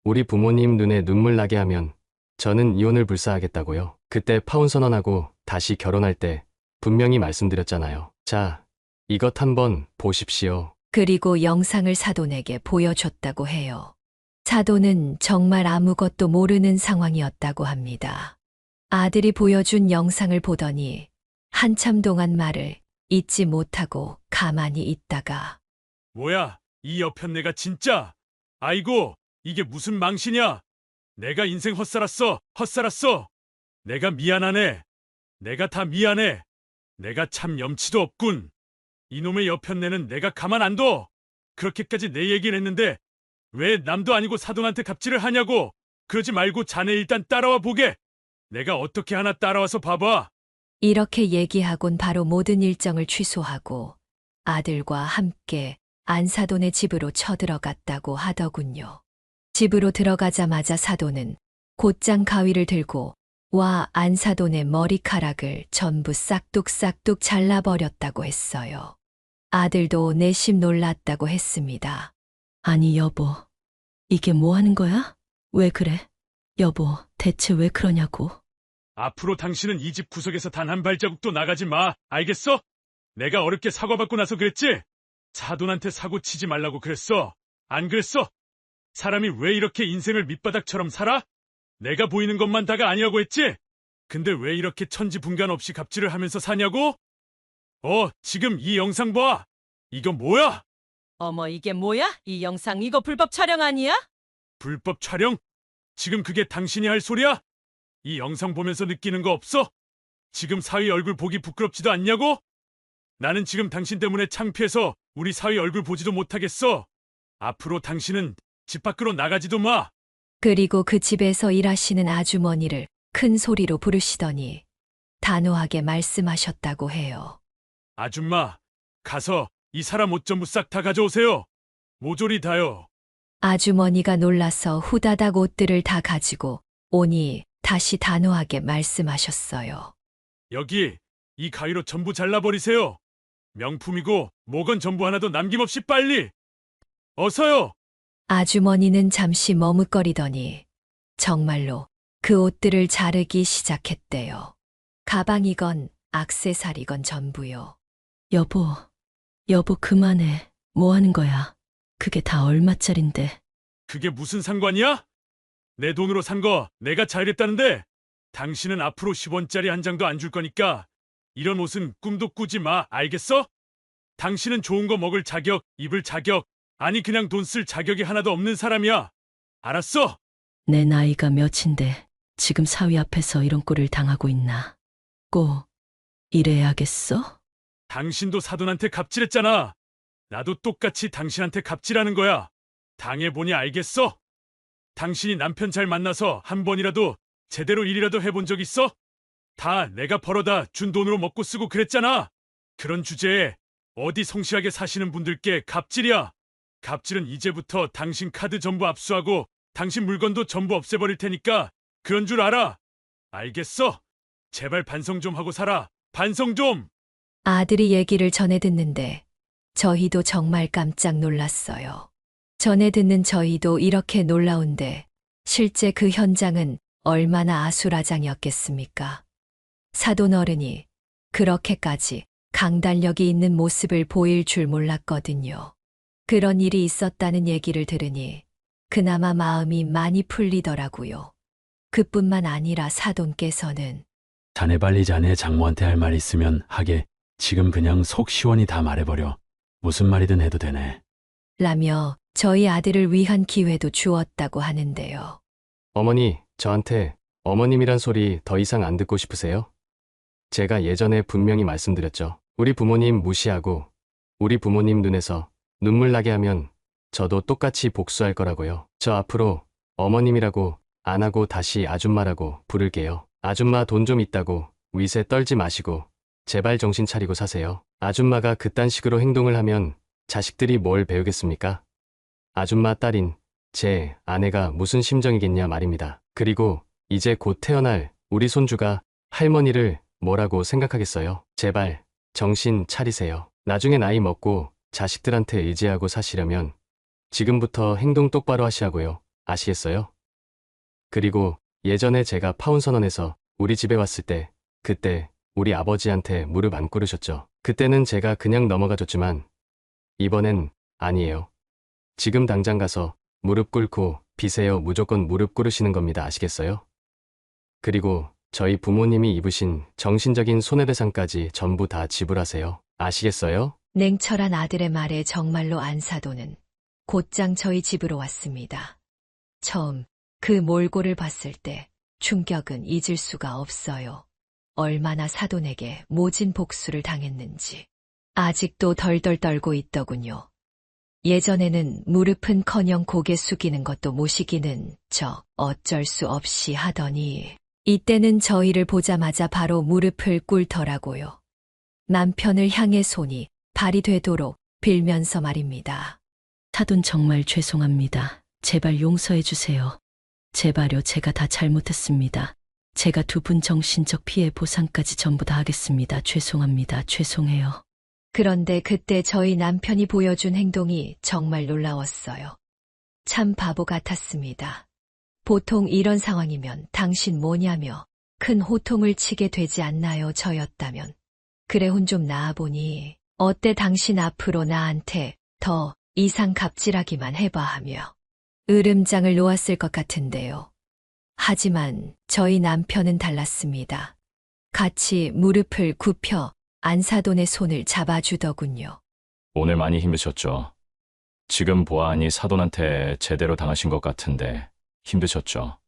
Speaker 4: 우리 부모님 눈에 눈물 나게 하면 저는 이혼을 불사하겠다고요. 그때 파혼 선언하고 다시 결혼할 때 분명히 말씀드렸잖아요. 자, 이것 한번 보십시오.
Speaker 1: 그리고 영상을 사돈에게 보여줬다고 해요. 사돈은 정말 아무것도 모르는 상황이었다고 합니다. 아들이 보여준 영상을 보더니 한참 동안 말을 잇지 못하고 가만히 있다가
Speaker 6: 뭐야, 이 여편네가 진짜? 아이고, 이게 무슨 망신이야? 내가 인생 헛살았어. 내가 미안하네. 내가 다 미안해. 내가 참 염치도 없군. 이놈의 여편네는 내가 가만 안 둬. 그렇게까지 내 얘기를 했는데 왜 남도 아니고 사돈한테 갑질을 하냐고. 그러지 말고 자네 일단 따라와 보게. 내가 어떻게 하나 따라와서 봐봐.
Speaker 1: 이렇게 얘기하곤 바로 모든 일정을 취소하고 아들과 함께 안사돈의 집으로 쳐들어갔다고 하더군요. 집으로 들어가자마자 사돈은 곧장 가위를 들고 와 안사돈의 머리카락을 전부 싹둑싹둑 잘라버렸다고 했어요. 아들도 내심 놀랐다고 했습니다.
Speaker 7: 아니, 여보. 이게 뭐 하는 거야? 왜 그래? 여보, 대체 왜 그러냐고.
Speaker 6: 앞으로 당신은 이 집 구석에서 단 한 발자국도 나가지 마. 알겠어? 내가 어렵게 사과받고 나서 그랬지? 사돈한테 사고 치지 말라고 그랬어. 안 그랬어? 사람이 왜 이렇게 인생을 밑바닥처럼 살아? 내가 보이는 것만 다가 아니라고 했지? 근데 왜 이렇게 천지분간 없이 갑질을 하면서 사냐고? 지금 이 영상 봐. 이거 뭐야?
Speaker 8: 어머, 이게 뭐야? 이 영상 이거 불법 촬영 아니야?
Speaker 6: 불법 촬영? 지금 그게 당신이 할 소리야? 이 영상 보면서 느끼는 거 없어? 지금 사위 얼굴 보기 부끄럽지도 않냐고? 나는 지금 당신 때문에 창피해서 우리 사위 얼굴 보지도 못하겠어. 앞으로 당신은 집 밖으로 나가지도 마.
Speaker 1: 그리고 그 집에서 일하시는 아주머니를 큰 소리로 부르시더니 단호하게 말씀하셨다고 해요.
Speaker 6: 아줌마, 가서 이 사람 옷 전부 싹 다 가져오세요. 모조리 다요.
Speaker 1: 아주머니가 놀라서 후다닥 옷들을 다 가지고 오니 다시 단호하게 말씀하셨어요.
Speaker 6: 여기 이 가위로 전부 잘라버리세요. 명품이고 목은 전부 하나도 남김없이 빨리. 어서요.
Speaker 1: 아주머니는 잠시 머뭇거리더니 정말로 그 옷들을 자르기 시작했대요. 가방이건 액세서리건 전부요.
Speaker 7: 여보 그만해. 뭐 하는 거야? 그게 다 얼마짜린데.
Speaker 6: 그게 무슨 상관이야? 내 돈으로 산 거 내가 잘했다는데 당신은 앞으로 10원짜리 한 장도 안 줄 거니까 이런 옷은 꿈도 꾸지 마. 알겠어? 당신은 좋은 거 먹을 자격, 입을 자격, 아니 그냥 돈 쓸 자격이 하나도 없는 사람이야. 알았어?
Speaker 7: 내 나이가 몇인데 지금 사위 앞에서 이런 꼴을 당하고 있나. 꼭 이래야겠어?
Speaker 6: 당신도 사돈한테 갑질했잖아. 나도 똑같이 당신한테 갑질하는 거야. 당해보니 알겠어? 당신이 남편 잘 만나서 한 번이라도 제대로 일이라도 해본 적 있어? 다 내가 벌어다 준 돈으로 먹고 쓰고 그랬잖아. 그런 주제에 어디 성실하게 사시는 분들께 갑질이야. 갑질은 이제부터 당신 카드 전부 압수하고 당신 물건도 전부 없애버릴 테니까 그런 줄 알아. 알겠어? 제발 반성 좀 하고 살아. 반성 좀!
Speaker 1: 아들이 얘기를 전해 듣는데 저희도 정말 깜짝 놀랐어요. 전해 듣는 저희도 이렇게 놀라운데 실제 그 현장은 얼마나 아수라장이었겠습니까? 사돈 어른이 그렇게까지 강단력이 있는 모습을 보일 줄 몰랐거든요. 그런 일이 있었다는 얘기를 들으니 그나마 마음이 많이 풀리더라고요. 그뿐만 아니라 사돈께서는
Speaker 9: 자네 빨리 자네 장모한테 할 말 있으면 하게. 지금 그냥 속 시원히 다 말해버려. 무슨 말이든 해도 되네.
Speaker 1: 라며 저희 아들을 위한 기회도 주었다고 하는데요.
Speaker 4: 어머니, 저한테 어머님이란 소리 더 이상 안 듣고 싶으세요? 제가 예전에 분명히 말씀드렸죠. 우리 부모님 무시하고 우리 부모님 눈에서 눈물 나게 하면 저도 똑같이 복수할 거라고요. 저 앞으로 어머님이라고 안 하고 다시 아줌마라고 부를게요. 아줌마 돈 좀 있다고 위세 떨지 마시고 제발 정신 차리고 사세요. 아줌마가 그딴 식으로 행동을 하면 자식들이 뭘 배우겠습니까? 아줌마 딸인 제 아내가 무슨 심정이겠냐 말입니다. 그리고 이제 곧 태어날 우리 손주가 할머니를 뭐라고 생각하겠어요? 제발 정신 차리세요. 나중에 나이 먹고 자식들한테 의지하고 사시려면 지금부터 행동 똑바로 하시라고요. 아시겠어요? 그리고 예전에 제가 파혼선언해서 우리 집에 왔을 때 그때 우리 아버지한테 무릎 안 꿇으셨죠. 그때는 제가 그냥 넘어가줬지만 이번엔 아니에요. 지금 당장 가서 무릎 꿇고 비세요. 무조건 무릎 꿇으시는 겁니다. 아시겠어요? 그리고 저희 부모님이 입으신 정신적인 손해배상까지 전부 다 지불하세요. 아시겠어요?
Speaker 1: 냉철한 아들의 말에 정말로 안사돈은 곧장 저희 집으로 왔습니다. 처음 그 몰골을 봤을 때 충격은 잊을 수가 없어요. 얼마나 사돈에게 모진 복수를 당했는지 아직도 덜덜 떨고 있더군요. 예전에는 무릎은커녕 고개 숙이는 것도 모시기는 어쩔 수 없이 하더니 이때는 저희를 보자마자 바로 무릎을 꿇더라고요. 남편을 향해 손이 발이 되도록 빌면서 말입니다.
Speaker 7: 사돈 정말 죄송합니다. 제발 용서해 주세요. 제발요. 제가 다 잘못했습니다. 제가 두 분 정신적 피해 보상까지 전부 다 하겠습니다. 죄송합니다. 죄송해요.
Speaker 1: 그런데 그때 저희 남편이 보여준 행동이 정말 놀라웠어요. 참 바보 같았습니다. 보통 이런 상황이면 당신 뭐냐며 큰 호통을 치게 되지 않나요, 저였다면. 그래, 혼 좀 나아보니 어때, 당신 앞으로 나한테 더 이상 갑질하기만 해봐 하며 으름장을 놓았을 것 같은데요. 하지만 저희 남편은 달랐습니다. 같이 무릎을 굽혀 안사돈의 손을 잡아주더군요.
Speaker 3: 오늘 많이 힘드셨죠? 지금 보아하니 사돈한테 제대로 당하신 것 같은데 힘드셨죠?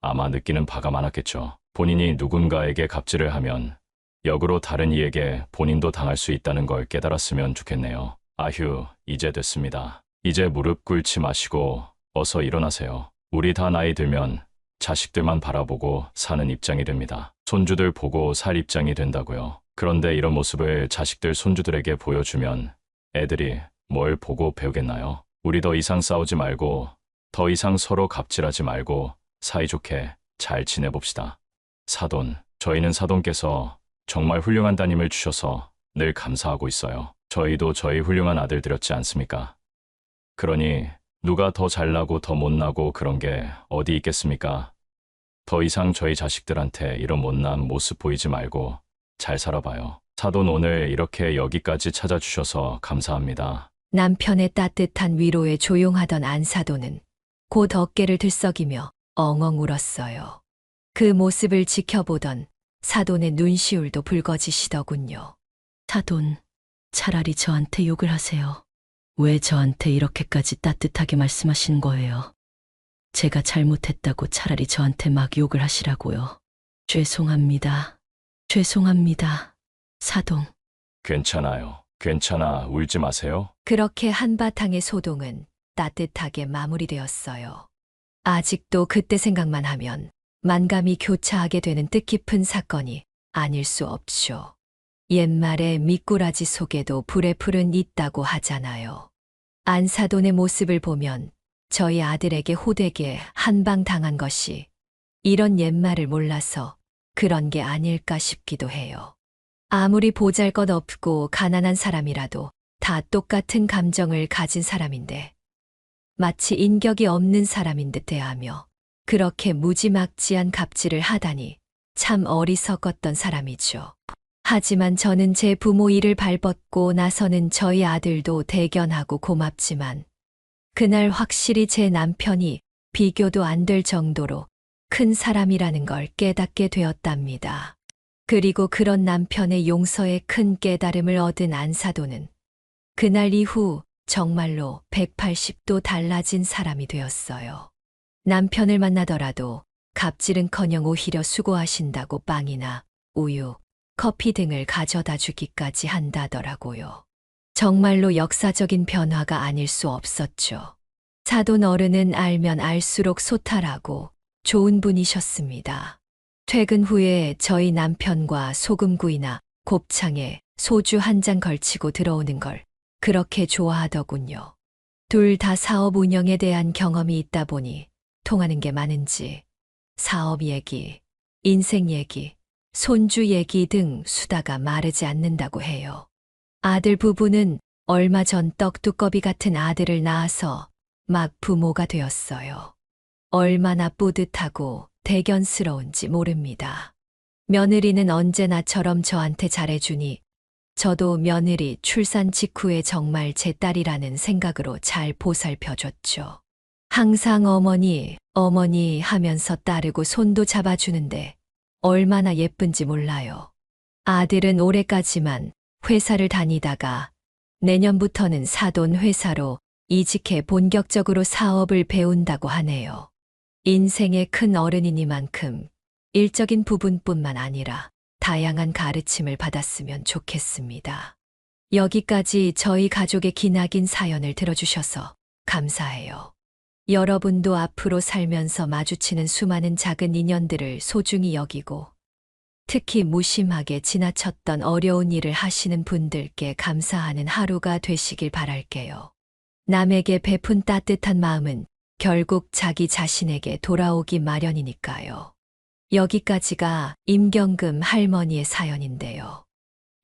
Speaker 3: 아마 느끼는 바가 많았겠죠. 본인이 누군가에게 갑질을 하면 역으로 다른 이에게 본인도 당할 수 있다는 걸 깨달았으면 좋겠네요. 아휴, 이제 됐습니다. 이제 무릎 꿇지 마시고 어서 일어나세요. 우리 다 나이 들면 자식들만 바라보고 사는 입장이 됩니다. 손주들 보고 살 입장이 된다고요. 그런데 이런 모습을 자식들, 손주들에게 보여주면 애들이 뭘 보고 배우겠나요? 우리 더 이상 싸우지 말고 더 이상 서로 갑질하지 말고 사이좋게 잘 지내봅시다. 사돈, 저희는 사돈께서 정말 훌륭한 따님을 주셔서 늘 감사하고 있어요. 저희도 저희 훌륭한 아들 들였지 않습니까? 그러니 누가 더 잘나고 더 못나고 그런 게 어디 있겠습니까? 더 이상 저희 자식들한테 이런 못난 모습 보이지 말고 잘 살아봐요. 사돈, 오늘 이렇게 여기까지 찾아주셔서 감사합니다.
Speaker 1: 남편의 따뜻한 위로에 조용하던 안사돈은 곧 어깨를 들썩이며 엉엉 울었어요. 그 모습을 지켜보던 사돈의 눈시울도 붉어지시더군요.
Speaker 7: 사돈, 차라리 저한테 욕을 하세요. 왜 저한테 이렇게까지 따뜻하게 말씀하신 거예요? 제가 잘못했다고 차라리 저한테 막 욕을 하시라고요. 죄송합니다. 죄송합니다. 사돈.
Speaker 3: 괜찮아요. 괜찮아. 울지 마세요.
Speaker 1: 그렇게 한바탕의 소동은 따뜻하게 마무리되었어요. 아직도 그때 생각만 하면 만감이 교차하게 되는 뜻깊은 사건이 아닐 수 없죠. 옛말에 미꾸라지 속에도 불의 풀은 있다고 하잖아요. 안사돈의 모습을 보면 저희 아들에게 호되게 한방 당한 것이 이런 옛말을 몰라서 그런 게 아닐까 싶기도 해요. 아무리 보잘것없고 가난한 사람이라도 다 똑같은 감정을 가진 사람인데 마치 인격이 없는 사람인 듯 대하며 그렇게 무지막지한 갑질을 하다니 참 어리석었던 사람이죠. 하지만 저는 제 부모 일을 발벗고 나서는 저희 아들도 대견하고 고맙지만 그날 확실히 제 남편이 비교도 안 될 정도로 큰 사람이라는 걸 깨닫게 되었답니다. 그리고 그런 남편의 용서에 큰 깨달음을 얻은 안사돈은 그날 이후 정말로 180도 달라진 사람이 되었어요. 남편을 만나더라도 갑질은커녕 오히려 수고하신다고 빵이나 우유, 커피 등을 가져다 주기까지 한다더라고요. 정말로 역사적인 변화가 아닐 수 없었죠. 사돈 어른은 알면 알수록 소탈하고 좋은 분이셨습니다. 퇴근 후에 저희 남편과 소금구이나 곱창에 소주 한 잔 걸치고 들어오는 걸 그렇게 좋아하더군요. 둘 다 사업 운영에 대한 경험이 있다 보니 통하는 게 많은지 사업 얘기, 인생 얘기, 손주 얘기 등 수다가 마르지 않는다고 해요. 아들 부부는 얼마 전 떡두꺼비 같은 아들을 낳아서 막 부모가 되었어요. 얼마나 뿌듯하고 대견스러운지 모릅니다. 며느리는 언제나처럼 저한테 잘해주니 저도 며느리 출산 직후에 정말 제 딸이라는 생각으로 잘 보살펴줬죠. 항상 어머니, 어머니 하면서 따르고 손도 잡아주는데 얼마나 예쁜지 몰라요. 아들은 올해까지만 회사를 다니다가 내년부터는 사돈 회사로 이직해 본격적으로 사업을 배운다고 하네요. 인생의 큰 어른이니만큼 일적인 부분뿐만 아니라 다양한 가르침을 받았으면 좋겠습니다. 여기까지 저희 가족의 기나긴 사연을 들어주셔서 감사해요. 여러분도 앞으로 살면서 마주치는 수많은 작은 인연들을 소중히 여기고 특히 무심하게 지나쳤던 어려운 일을 하시는 분들께 감사하는 하루가 되시길 바랄게요. 남에게 베푼 따뜻한 마음은 결국 자기 자신에게 돌아오기 마련이니까요. 여기까지가 임경금 할머니의 사연인데요.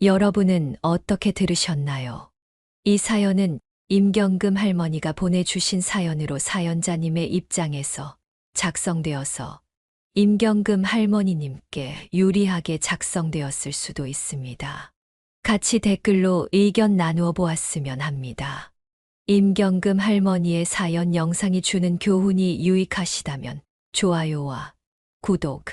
Speaker 1: 여러분은 어떻게 들으셨나요? 이 사연은 임경금 할머니가 보내주신 사연으로 사연자님의 입장에서 작성되어서 임경금 할머니님께 유리하게 작성되었을 수도 있습니다. 같이 댓글로 의견 나누어 보았으면 합니다. 임경금 할머니의 사연 영상이 주는 교훈이 유익하시다면 좋아요와 구독,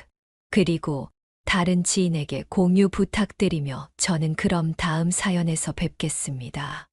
Speaker 1: 그리고 다른 지인에게 공유 부탁드리며 저는 그럼 다음 사연에서 뵙겠습니다.